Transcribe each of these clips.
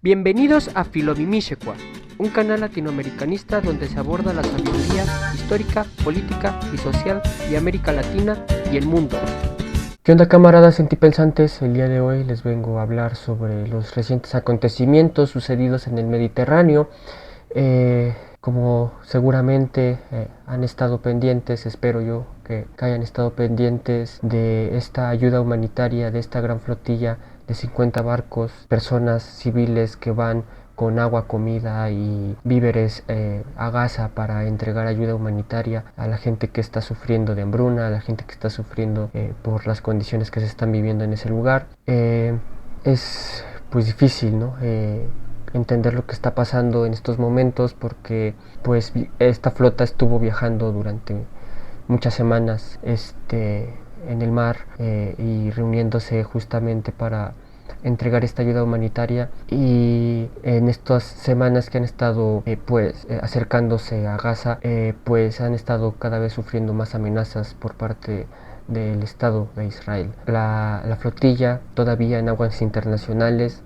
Bienvenidos a Filomimixecua, un canal latinoamericanista donde se aborda la sabiduría histórica, política y social de América Latina y el mundo. ¿Qué onda, camaradas sentipensantes? El día de hoy les vengo a hablar sobre los recientes acontecimientos sucedidos en el Mediterráneo. Como seguramente han estado pendientes, espero yo que hayan estado pendientes de esta ayuda humanitaria, de esta gran flotilla de 50 barcos, personas civiles que van con agua, comida y víveres a Gaza para entregar ayuda humanitaria a la gente que está sufriendo de hambruna, a la gente que está sufriendo por las condiciones que se están viviendo en ese lugar. Es pues difícil, ¿no? Entender lo que está pasando en estos momentos, porque pues esta flota estuvo viajando durante muchas semanas en el mar y reuniéndose justamente para entregar esta ayuda humanitaria, y en estas semanas que han estado acercándose a Gaza, pues han estado cada vez sufriendo más amenazas por parte del Estado de Israel. La flotilla todavía en aguas internacionales,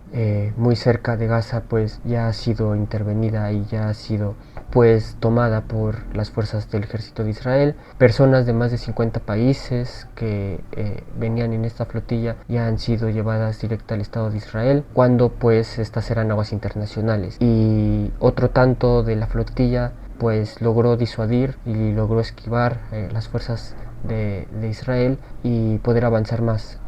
muy cerca de Gaza, pues ya ha sido intervenida y ya ha sido pues tomada por las fuerzas del ejército de Israel. Personas de más de 50 países que venían en esta flotilla ya han sido llevadas directa al Estado de Israel, cuando pues estas eran aguas internacionales, y otro tanto de la flotilla pues logró disuadir y logró esquivar las fuerzas de Israel y poder avanzar más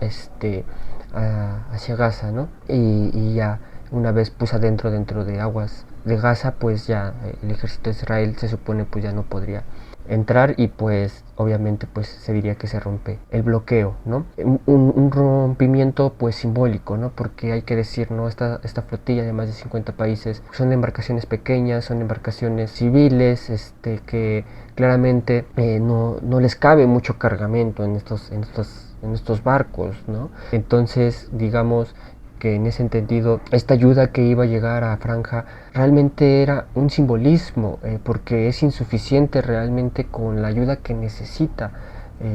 hacia Gaza, ¿no? Y ya una vez puesta dentro de aguas de Gaza, pues ya el ejército de Israel se supone pues ya no podría entrar, y pues obviamente pues se diría que se rompe el bloqueo, ¿no? Un rompimiento pues simbólico, ¿no? Porque hay que decir, ¿no? Esta flotilla de más de 50 países son embarcaciones pequeñas, son embarcaciones civiles, que claramente no les cabe mucho cargamento en estos barcos, ¿no? Entonces, digamos que en ese entendido esta ayuda que iba a llegar a Franja realmente era un simbolismo, porque es insuficiente realmente con la ayuda que necesita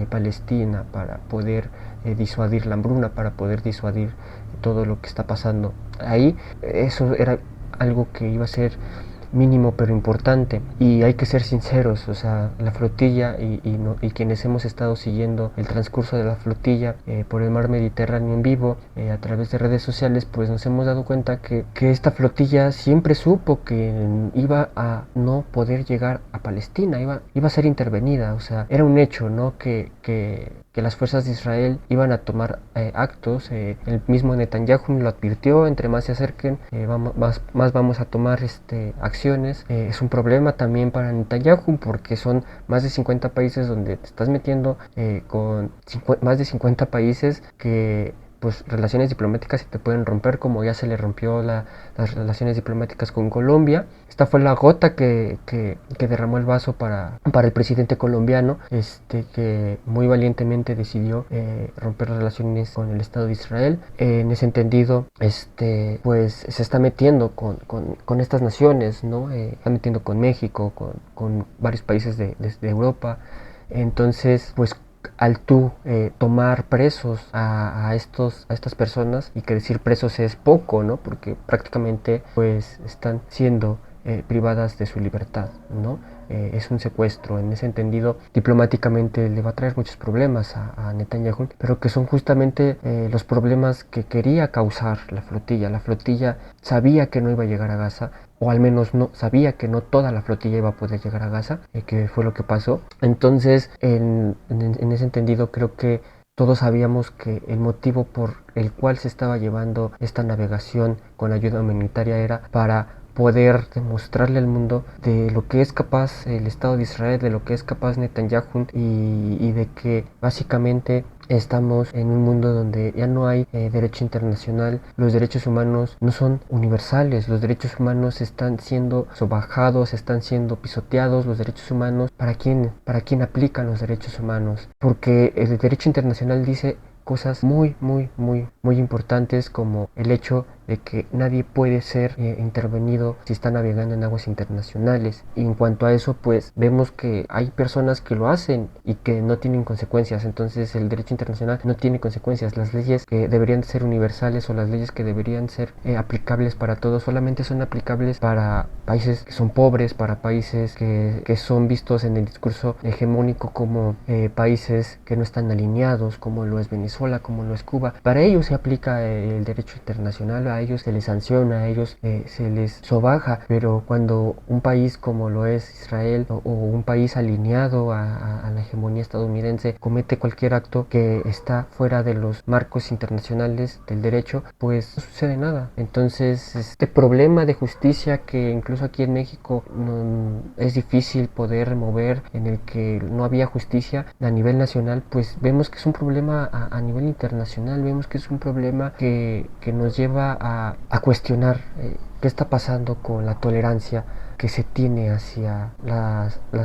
Palestina para poder disuadir la hambruna, para poder disuadir todo lo que está pasando ahí. Eso era algo que iba a ser mínimo pero importante, y hay que ser sinceros, o sea, la flotilla y quienes hemos estado siguiendo el transcurso de la flotilla por el mar Mediterráneo en vivo a través de redes sociales, pues nos hemos dado cuenta que esta flotilla siempre supo que iba a no poder llegar a Palestina, iba a ser intervenida, o sea, era un hecho, ¿no? Que las fuerzas de Israel iban a tomar actos. El mismo Netanyahu lo advirtió: entre más se acerquen, más vamos a tomar acciones. Es un problema también para Netanyahu, porque son más de 50 países donde te estás metiendo con más de 50 países que pues relaciones diplomáticas se te pueden romper, como ya se le rompió las relaciones diplomáticas con Colombia. Esta fue la gota que derramó el vaso para el presidente colombiano, que muy valientemente decidió romper las relaciones con el Estado de Israel. En ese entendido, pues se está metiendo con estas naciones, ¿no? Está metiendo con México, con varios países de Europa. Entonces, pues al tú tomar presos a estas personas, y que decir presos es poco, ¿no? Porque prácticamente pues están siendo privadas de su libertad, ¿no? Es un secuestro. En ese entendido, diplomáticamente le va a traer muchos problemas a Netanyahu, pero que son justamente los problemas que quería causar la flotilla. La flotilla sabía que no iba a llegar a Gaza, o al menos no sabía que no toda la flotilla iba a poder llegar a Gaza, que fue lo que pasó. Entonces, en ese entendido, creo que todos sabíamos que el motivo por el cual se estaba llevando esta navegación con ayuda humanitaria era para poder demostrarle al mundo de lo que es capaz el Estado de Israel, de lo que es capaz Netanyahu, y de que básicamente estamos en un mundo donde ya no hay derecho internacional. Los derechos humanos no son universales, los derechos humanos están siendo sobajados, están siendo pisoteados. Los derechos humanos, ¿para quién aplican los derechos humanos? Porque el derecho internacional dice cosas muy importantes, como el hecho de que nadie puede ser intervenido si está navegando en aguas internacionales. Y en cuanto a eso, pues vemos que hay personas que lo hacen y que no tienen consecuencias. Entonces el derecho internacional no tiene consecuencias. Las leyes que deberían ser universales o las leyes que deberían ser aplicables para todos solamente son aplicables para países que son pobres, para países que son vistos en el discurso hegemónico como países que no están alineados, como lo es Venezuela, como lo es Cuba. Para ellos se aplica el derecho internacional, a ellos se les sanciona, a ellos se les sobaja, pero cuando un país como lo es Israel o un país alineado a la hegemonía estadounidense comete cualquier acto que está fuera de los marcos internacionales del derecho, pues no sucede nada. Entonces este problema de justicia que incluso aquí en México es difícil poder remover, en el que no había justicia a nivel nacional, pues vemos que es un problema a nivel internacional, vemos que es un problema que nos lleva a cuestionar qué está pasando con la tolerancia que se tiene hacia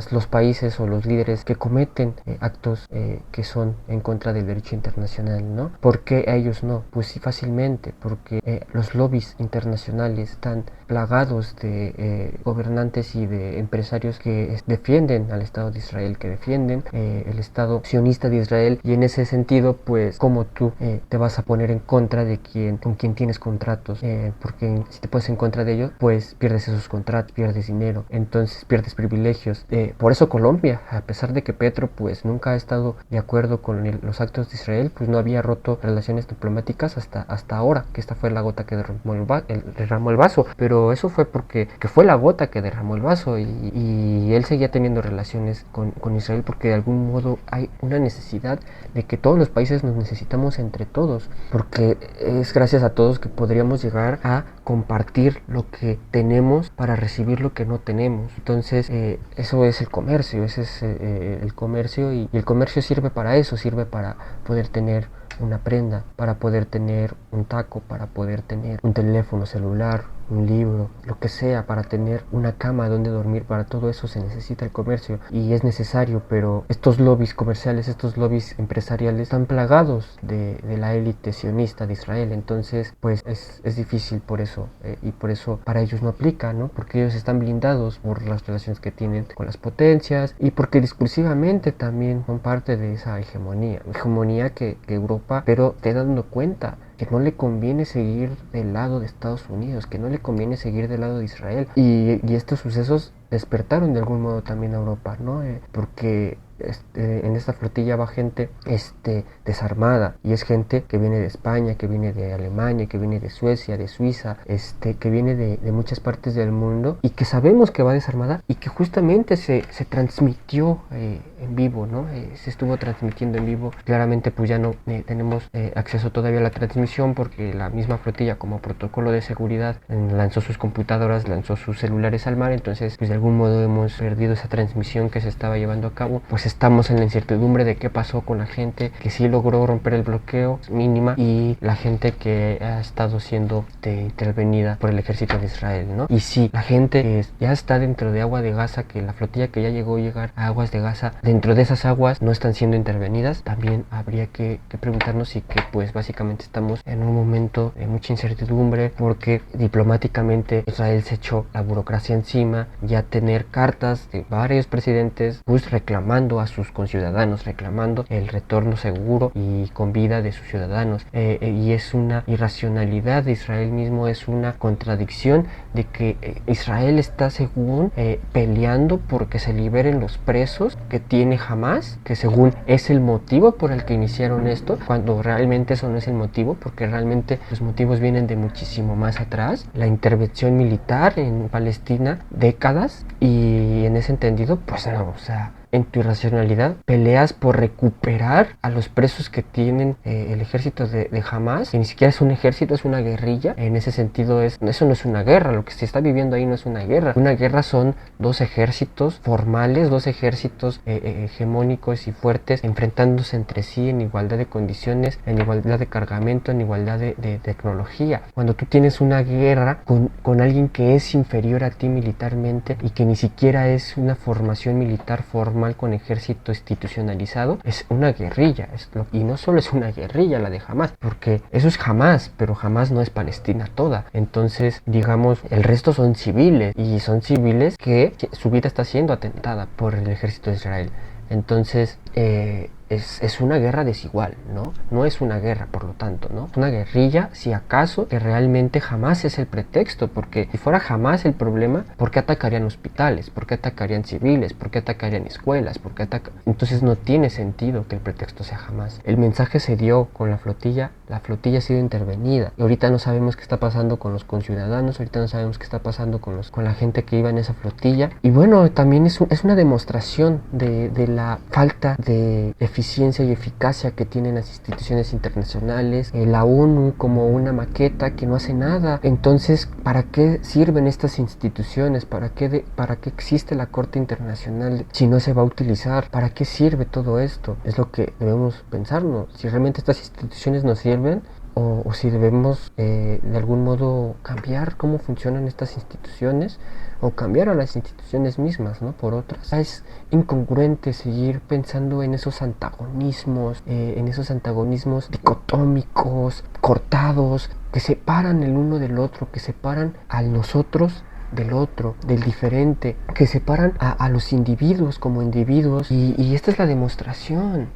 los países o los líderes que cometen actos que son en contra del derecho internacional, ¿no? ¿Por qué a ellos no? Pues sí, fácilmente, porque los lobbies internacionales están plagados de gobernantes y de empresarios que defienden al Estado de Israel, que defienden el Estado sionista de Israel, y en ese sentido, pues, como tú te vas a poner en contra de con quien tienes contratos, porque si te pones en contra de ellos, pues pierdes esos contratos, pierdes dinero, entonces pierdes privilegios. Por eso Colombia, a pesar de que Petro pues nunca ha estado de acuerdo con los actos de Israel, pues no había roto relaciones diplomáticas hasta ahora, que esta fue la gota que derramó el vaso, pero eso fue porque fue la gota que derramó el vaso, y él seguía teniendo relaciones con Israel porque de algún modo hay una necesidad de que todos los países nos necesitamos entre todos, porque es gracias a todos que podríamos llegar a compartir lo que tenemos para recibir lo que no tenemos. Entonces eso es el comercio, ese es el comercio, y el comercio sirve para eso, sirve para poder tener una prenda, para poder tener un taco, para poder tener un teléfono celular, un libro, lo que sea, para tener una cama donde dormir. Para todo eso se necesita el comercio y es necesario, pero estos lobbies comerciales, estos lobbies empresariales están plagados de la élite sionista de Israel. Entonces pues es difícil por eso, y por eso para ellos no aplica, ¿no? Porque ellos están blindados por las relaciones que tienen con las potencias, y porque discursivamente también son parte de esa hegemonía que Europa, pero te dando cuenta que no le conviene seguir del lado de Estados Unidos, que no le conviene seguir del lado de Israel, y estos sucesos despertaron de algún modo también a Europa, ¿no? Porque en esta flotilla va gente desarmada, y es gente que viene de España, que viene de Alemania, que viene de Suecia, de Suiza, que viene de muchas partes del mundo, y que sabemos que va desarmada, y que justamente se transmitió en vivo, ¿no? Se estuvo transmitiendo en vivo. Claramente pues ya no tenemos acceso todavía a la transmisión, porque la misma flotilla, como protocolo de seguridad, lanzó sus computadoras, lanzó sus celulares al mar. Entonces pues de algún modo hemos perdido esa transmisión que se estaba llevando a cabo. Pues estamos en la incertidumbre de qué pasó con la gente que sí logró romper el bloqueo mínima, y la gente que ha estado siendo intervenida por el ejército de Israel, ¿no? Y sí, la gente que ya está dentro de agua de Gaza, que la flotilla que ya llegó a llegar a aguas de Gaza, dentro de esas aguas no están siendo intervenidas, también habría que preguntarnos, y que pues básicamente estamos en un momento de mucha incertidumbre, porque diplomáticamente Israel se echó la burocracia encima, ya tener cartas de varios presidentes pues reclamando a sus conciudadanos, reclamando el retorno seguro y con vida de sus ciudadanos, y es una irracionalidad de Israel mismo, es una contradicción de que Israel está según peleando porque se liberen los presos que tiene Hamas, que según es el motivo por el que iniciaron esto, cuando realmente eso no es el motivo, porque realmente los motivos vienen de muchísimo más atrás, la intervención militar en Palestina, décadas, y en ese entendido pues no, o sea, en tu irracionalidad peleas por recuperar a los presos que tienen el ejército de Hamas, que ni siquiera es un ejército, es una guerrilla. En ese sentido eso no es una guerra, lo que se está viviendo ahí no es una guerra son dos ejércitos formales, dos ejércitos hegemónicos y fuertes enfrentándose entre sí en igualdad de condiciones, en igualdad de cargamento, en igualdad de tecnología. Cuando tú tienes una guerra con alguien que es inferior a ti militarmente y que ni siquiera es una formación militar formal, normal con ejército institucionalizado, es una guerrilla. Y no solo es una guerrilla la de Hamás, porque eso es Hamás, pero Hamás no es Palestina toda. Entonces, digamos, el resto son civiles, y son civiles que su vida está siendo atentada por el ejército de Israel. Entonces, es una guerra desigual, ¿no? No es una guerra, por lo tanto, ¿no? Es una guerrilla, si acaso, que realmente jamás es el pretexto, porque si fuera jamás el problema, ¿por qué atacarían hospitales? ¿Por qué atacarían civiles? ¿Por qué atacarían escuelas? Entonces no tiene sentido que el pretexto sea jamás. El mensaje se dio con la flotilla ha sido intervenida, y ahorita no sabemos qué está pasando con los conciudadanos, ahorita no sabemos qué está pasando con la gente que iba en esa flotilla, y bueno, también es una demostración de la falta de eficiencia y eficacia que tienen las instituciones internacionales, la ONU como una maqueta que no hace nada. Entonces, ¿para qué sirven estas instituciones? ¿Para qué existe la Corte Internacional si no se va a utilizar? ¿Para qué sirve todo esto? Es lo que debemos pensarnos, si realmente estas instituciones nos sirven, o si debemos de algún modo cambiar cómo funcionan estas instituciones, o cambiar a las instituciones mismas, ¿no?, por otras. Es incongruente seguir pensando en esos antagonismos dicotómicos, cortados, que separan el uno del otro, que separan a nosotros del otro, del diferente, que separan a los individuos como individuos, y esta es la demostración.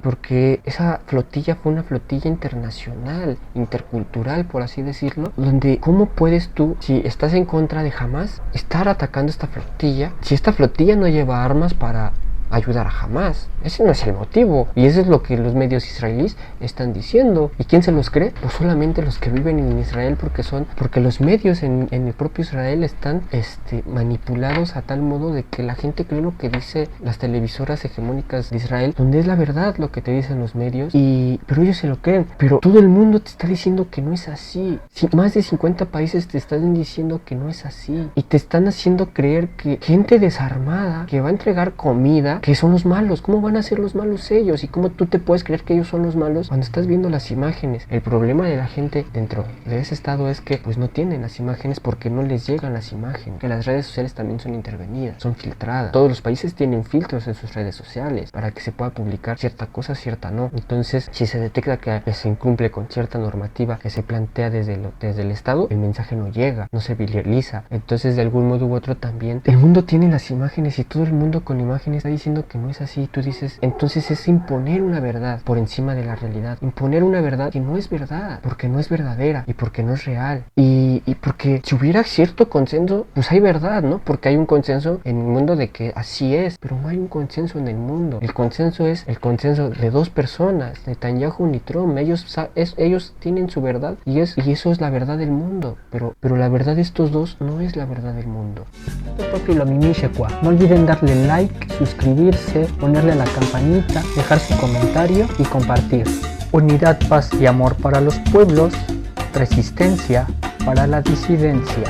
Porque esa flotilla fue una flotilla internacional, intercultural, por así decirlo, donde ¿cómo puedes tú, si estás en contra de Hamás, estar atacando esta flotilla, si esta flotilla no lleva armas para ayudar a Hamás? Ese no es el motivo, y eso es lo que los medios israelíes están diciendo. ¿Y quién se los cree? Pues solamente los que viven en Israel, porque los medios en el propio Israel están manipulados a tal modo de que la gente cree lo que dice las televisoras hegemónicas de Israel, donde es la verdad lo que te dicen los medios, pero ellos se lo creen. Pero todo el mundo te está diciendo que no es así. Más de 50 países te están diciendo que no es así, y te están haciendo creer que gente desarmada que va a entregar comida, que son los malos. ¿Cómo van a ser los malos ellos? ¿Y cómo tú te puedes creer que ellos son los malos cuando estás viendo las imágenes? El problema de la gente dentro de ese estado es que pues no tienen las imágenes, porque no les llegan las imágenes, que las redes sociales también son intervenidas, son filtradas. Todos los países tienen filtros en sus redes sociales para que se pueda publicar cierta cosa, cierta no. Entonces, si se detecta que se incumple con cierta normativa que se plantea desde el Estado, el mensaje no llega, no se viraliza. Entonces, de algún modo u otro, también el mundo tiene las imágenes, y todo el mundo con imágenes está diciendo que no es así. Tú dices, entonces es imponer una verdad por encima de la realidad, imponer una verdad que no es verdad, porque no es verdadera y porque no es real, y porque si hubiera cierto consenso, pues hay verdad, ¿no? Porque hay un consenso en el mundo de que así es, pero no hay un consenso en el mundo. El consenso es el consenso de dos personas, Netanyahu y Trump. Ellos tienen su verdad, y eso es la verdad del mundo, pero la verdad de estos dos no es la verdad del mundo. No olviden darle like, suscribirse, ponerle a la campanita, dejar su comentario y compartir. Unidad, paz y amor para los pueblos, resistencia para la disidencia.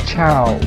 Chao.